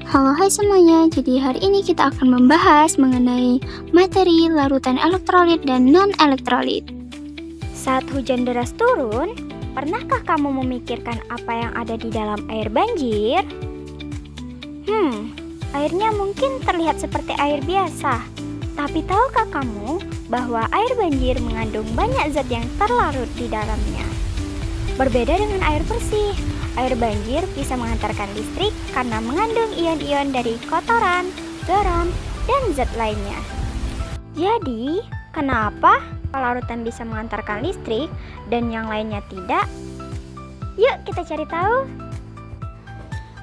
Halo hai semuanya, jadi hari ini kita akan membahas mengenai materi larutan elektrolit dan non-elektrolit. Saat hujan deras turun, pernahkah kamu memikirkan apa yang ada di dalam air banjir? Airnya mungkin terlihat seperti air biasa. Tapi tahukah kamu bahwa air banjir mengandung banyak zat yang terlarut di dalamnya? Berbeda dengan air bersih, air banjir bisa mengantarkan listrik karena mengandung ion-ion dari kotoran, garam, dan zat lainnya. Jadi, kenapa larutan bisa mengantarkan listrik dan yang lainnya tidak? Yuk kita cari tahu.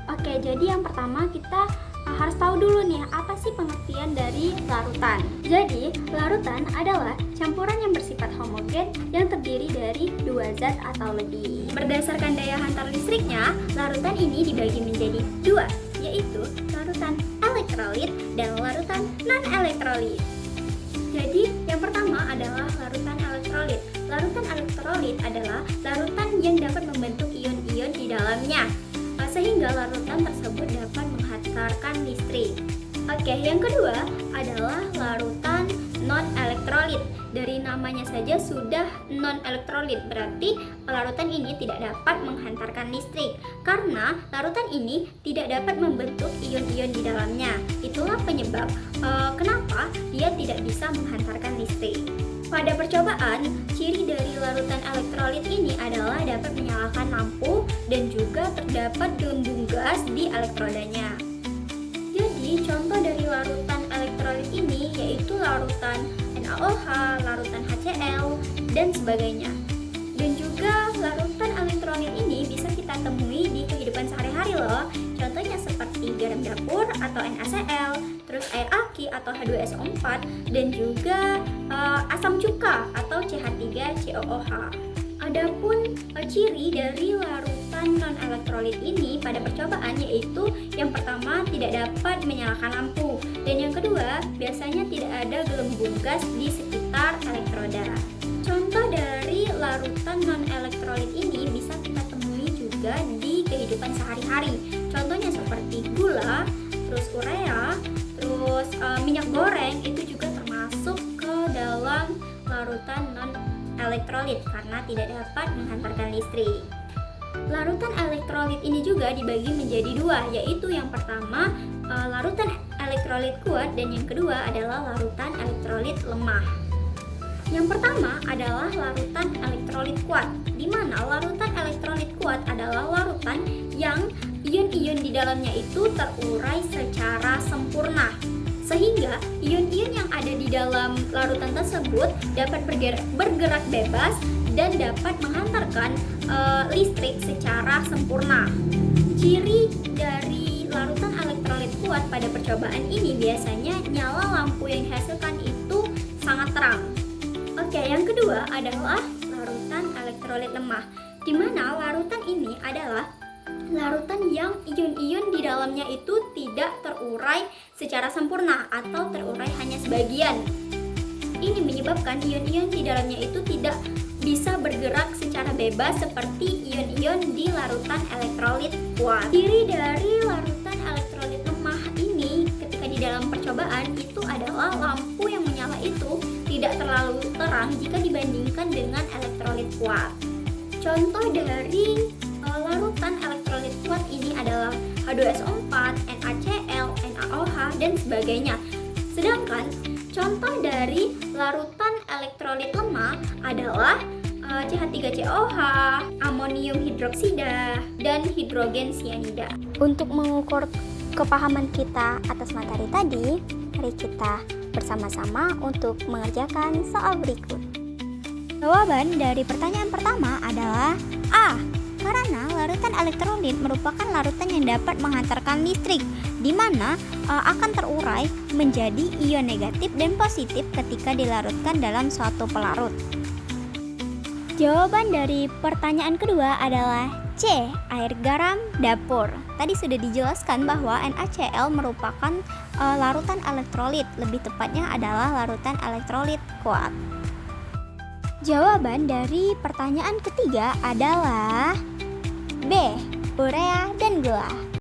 Oke, jadi yang pertama kita harus tahu dulu nih, apa sih pengertian dari larutan? Jadi, larutan adalah campuran yang bersifat homogen yang terdiri dari dua zat atau lebih. Berdasarkan daya hantar listriknya, larutan ini dibagi menjadi dua, yaitu larutan elektrolit dan larutan non-elektrolit. Jadi, yang pertama adalah larutan elektrolit. Larutan elektrolit adalah larutan yang dapat membentuk ion-ion di dalamnya, sehingga larutan tersebut dapat menghantarkan listrik. Oke, yang kedua adalah larutan non-elektrolit. Dari namanya saja sudah non-elektrolit, berarti larutan ini tidak dapat menghantarkan listrik karena larutan ini tidak dapat membentuk ion-ion di dalamnya. Itulah penyebab kenapa dia tidak bisa menghantarkan listrik. Pada percobaan, ciri dari larutan elektrolit ini adalah dapat menyalakan lampu dan juga terdapat gelembung gas di elektrodanya. Jadi, contoh dari larutan elektrolit ini yaitu larutan NaOH, larutan HCl, dan sebagainya. Dan juga larutan elektrolit ini bisa kita temui di kehidupan sehari-hari loh. Contohnya seperti garam dapur atau NaCl, terus air aki atau H2SO4, dan juga asam cuka atau CH3COOH. Adapun ciri dari larutan non-elektrolit ini pada percobaan yaitu yang pertama tidak dapat menyalakan lampu, dan yang kedua biasanya tidak ada gelembung gas di sekitar elektroda. Contoh dari larutan non-elektrolit ini bisa kita temui juga di kehidupan sehari-hari. Contohnya seperti gula, terus urea, terus minyak goreng itu juga termasuk ke dalam larutan non-elektrolit karena tidak dapat menghantarkan listrik. Larutan elektrolit ini juga dibagi menjadi dua, yaitu yang pertama larutan elektrolit kuat dan yang kedua adalah larutan elektrolit lemah. Yang pertama adalah larutan elektrolit kuat, di mana larutan elektrolit kuat adalah larutan yang ion-ion di dalamnya itu terurai secara sempurna, sehingga ion-ion yang ada di dalam larutan tersebut dapat bergerak bebas dan dapat menghantarkan listrik secara sempurna. Ciri dari larutan elektrolit kuat pada percobaan ini biasanya nyala lampu yang dihasilkan itu sangat terang. Oke, yang kedua adalah larutan elektrolit lemah, di mana larutan ini adalah larutan yang ion-ion di dalamnya itu tidak terurai secara sempurna atau terurai hanya sebagian. Ini menyebabkan ion-ion di dalamnya itu tidak bisa bergerak secara bebas seperti ion-ion di larutan elektrolit kuat. Ciri dari larutan elektrolit lemah ini ketika di dalam percobaan itu adalah lampu yang menyala itu tidak terlalu terang jika dibandingkan dengan elektrolit kuat. Contoh dari larutan elektrolit kuat ini adalah H2SO4, NaCl, NaOH, dan sebagainya. Sedangkan contoh dari larutan elektrolit lemah adalah CH3COH, amonium hidroksida, dan hidrogen sianida. Untuk mengukur kepahaman kita atas materi tadi, mari kita bersama-sama untuk mengerjakan soal berikut. Jawaban dari pertanyaan pertama adalah A. Karena larutan elektrolit merupakan larutan yang dapat menghantarkan listrik, di mana akan terurai menjadi ion negatif dan positif ketika dilarutkan dalam suatu pelarut. Jawaban dari pertanyaan kedua adalah C. Air garam dapur. Tadi sudah dijelaskan bahwa NaCl merupakan larutan elektrolit, lebih tepatnya adalah larutan elektrolit kuat. Jawaban dari pertanyaan ketiga adalah B. Urea dan gula.